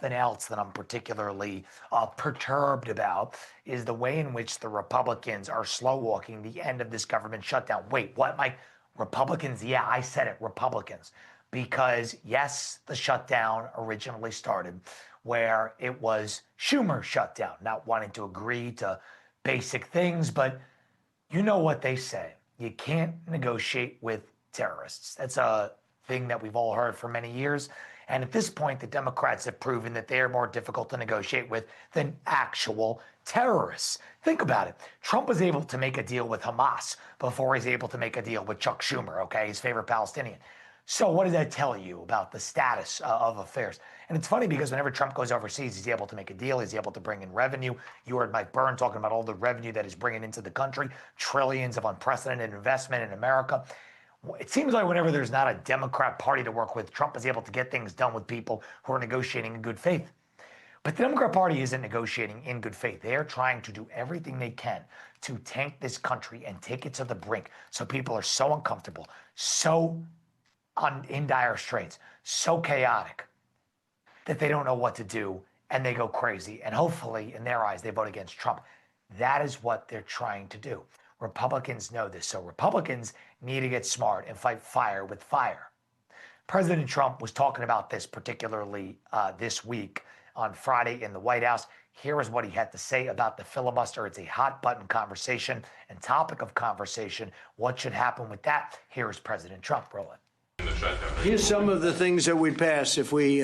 something else that I'm particularly perturbed about is the way in which the Republicans are slow walking the end of this government shutdown. Wait, what, Mike? Republicans? Yeah, I said it, Republicans. Because yes, the shutdown originally started where it was Schumer shutdown, not wanting to agree to basic things, but you know what they say. You can't negotiate with terrorists. That's a thing that we've all heard for many years. And at this point, the Democrats have proven that they are more difficult to negotiate with than actual terrorists. Think about it. Trump was able to make a deal with Hamas before he's able to make a deal with Chuck Schumer, okay, his favorite Palestinian. So what does that tell you about the status of affairs? And it's funny because whenever Trump goes overseas, he's able to make a deal. He's able to bring in revenue. You heard Mike Byrne talking about all the revenue that he's bringing into the country, trillions of unprecedented investment in America. It seems like whenever there's not a Democrat party to work with, Trump is able to get things done with people who are negotiating in good faith. But the Democrat Party isn't negotiating in good faith. They are trying to do everything they can to tank this country and take it to the brink. So people are so uncomfortable, so in dire straits, so chaotic that they don't know what to do and they go crazy. And hopefully, in their eyes, they vote against Trump. That is what they're trying to do. Republicans know this. So Republicans need to get smart and fight fire with fire. President Trump was talking about this particularly this week on Friday in the White House. Here is what he had to say about the filibuster. It's a hot button conversation and topic of conversation. What should happen with that? Here is President Trump. Roll it. Here's some of the things that would pass if we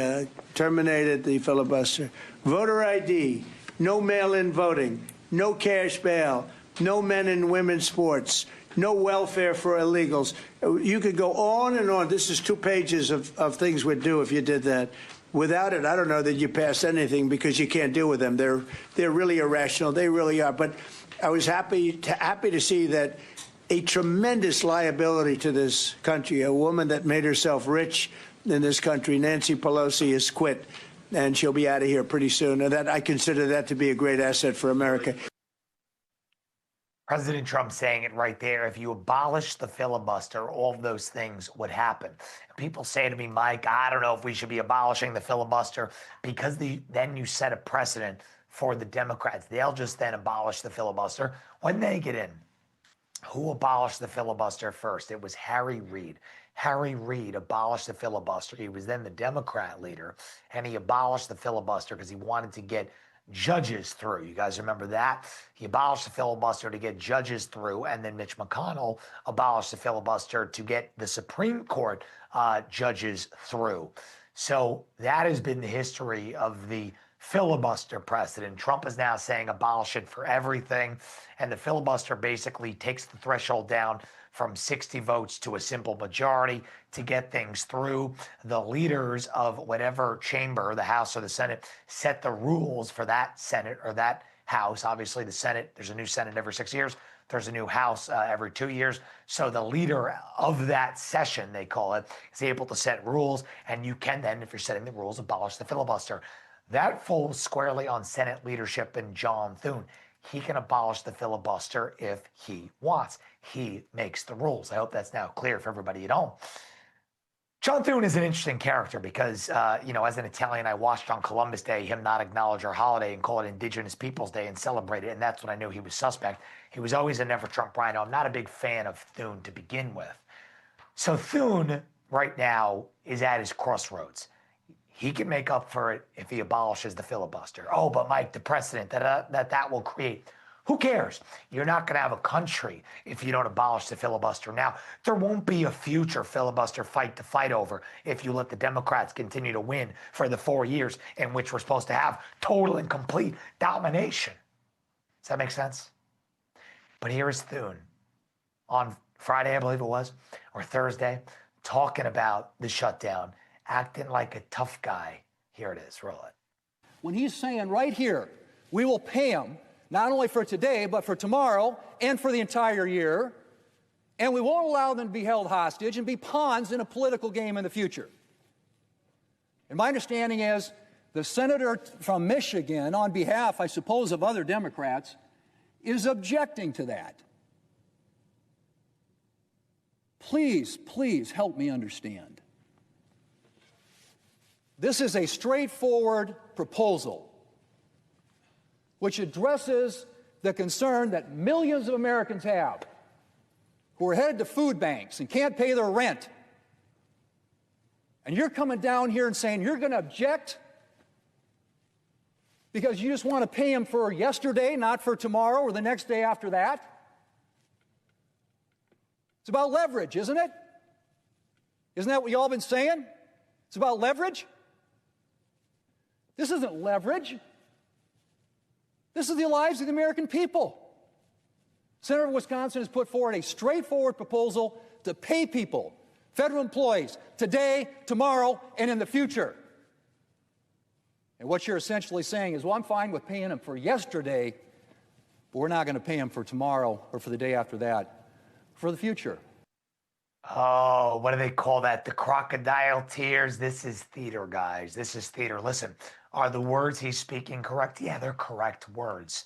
terminated the filibuster. Voter ID, no mail-in voting, no cash bail, no men and women's sports, no welfare for illegals. You could go on and on. This is 2 pages of things we'd do if you did that. Without it, I don't know that you pass anything because you can't deal with them. They're really irrational. They really are. But I was happy to see that a tremendous liability to this country, a woman that made herself rich in this country, Nancy Pelosi, has quit, and she'll be out of here pretty soon. And that I consider that to be a great asset for America. President Trump saying it right there. If you abolish the filibuster, all of those things would happen. People say to me, Mike, I don't know if we should be abolishing the filibuster because then you set a precedent for the Democrats. They'll just then abolish the filibuster when they get in. Who abolished the filibuster first? It was Harry Reid. Harry Reid abolished the filibuster. He was then the Democrat leader, and he abolished the filibuster because he wanted to get judges through. You guys remember that? He abolished the filibuster to get judges through, and then Mitch McConnell abolished the filibuster to get the Supreme Court judges through. So that has been the history of the filibuster precedent. Trump is now saying abolish it for everything, and the filibuster basically takes the threshold down from 60 votes to a simple majority to get things through. The leaders of whatever chamber, the House or the Senate, set the rules for that Senate or that House. Obviously, the Senate, there's a new Senate every 6 years. There's a new House every 2 years. So the leader of that session, they call it, is able to set rules. And you can then, if you're setting the rules, abolish the filibuster. That falls squarely on Senate leadership and John Thune. He can abolish the filibuster if he wants. He makes the rules. I hope that's now clear for everybody at home. John Thune is an interesting character because, as an Italian, I watched on Columbus Day him not acknowledge our holiday and call it Indigenous Peoples Day and celebrate it, and that's when I knew he was suspect. He was always a never-Trump rhino. I'm not a big fan of Thune to begin with. So Thune, right now, is at his crossroads. He can make up for it if he abolishes the filibuster. Oh, but Mike, the precedent that will create. Who cares? You're not going to have a country if you don't abolish the filibuster. Now, there won't be a future filibuster fight to fight over if you let the Democrats continue to win for the 4 years in which we're supposed to have total and complete domination. Does that make sense? But here is Thune on Friday, I believe it was, or Thursday, talking about the shutdown, acting like a tough guy. Here it is. Roll it. When he's saying right here, we will pay them not only for today, but for tomorrow and for the entire year, and we won't allow them to be held hostage and be pawns in a political game in the future. And my understanding is the senator from Michigan, on behalf, I suppose, of other Democrats, is objecting to that. Please, please help me understand. This is a straightforward proposal which addresses the concern that millions of Americans have who are headed to food banks and can't pay their rent. And you're coming down here and saying you're going to object because you just want to pay them for yesterday, not for tomorrow or the next day after that. It's about leverage, isn't it? Isn't that what y'all been saying? It's about leverage? This isn't leverage. This is the lives of the American people. Senator of Wisconsin has put forward a straightforward proposal to pay people, federal employees, today, tomorrow, and in the future. And what you're essentially saying is, well, I'm fine with paying them for yesterday, but we're not going to pay them for tomorrow or for the day after that, for the future. Oh, what do they call that? The crocodile tears. This is theater, guys. This is theater. Listen, are the words he's speaking correct? Yeah, they're correct words.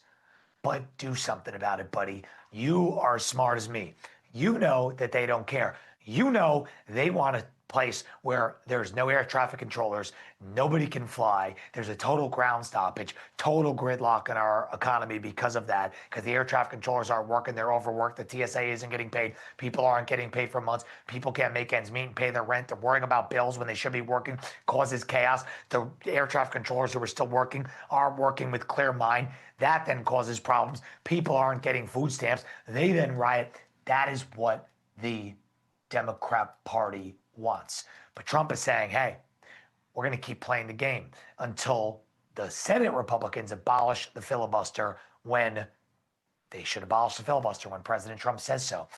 But do something about it, buddy. You are as smart as me. You know that they don't care. You know they want a place where there's no air traffic controllers, nobody can fly, there's a total ground stoppage, total gridlock in our economy because of that, because the air traffic controllers aren't working, they're overworked, the TSA isn't getting paid, people aren't getting paid for months, people can't make ends meet and pay their rent, they're worrying about bills when they should be working, causes chaos. The air traffic controllers who are still working aren't working with clear mind. That then causes problems. People aren't getting food stamps. They then riot. That is what the Democrat Party wants. But Trump is saying, hey, we're going to keep playing the game until the Senate Republicans abolish the filibuster when they should abolish the filibuster when President Trump says so.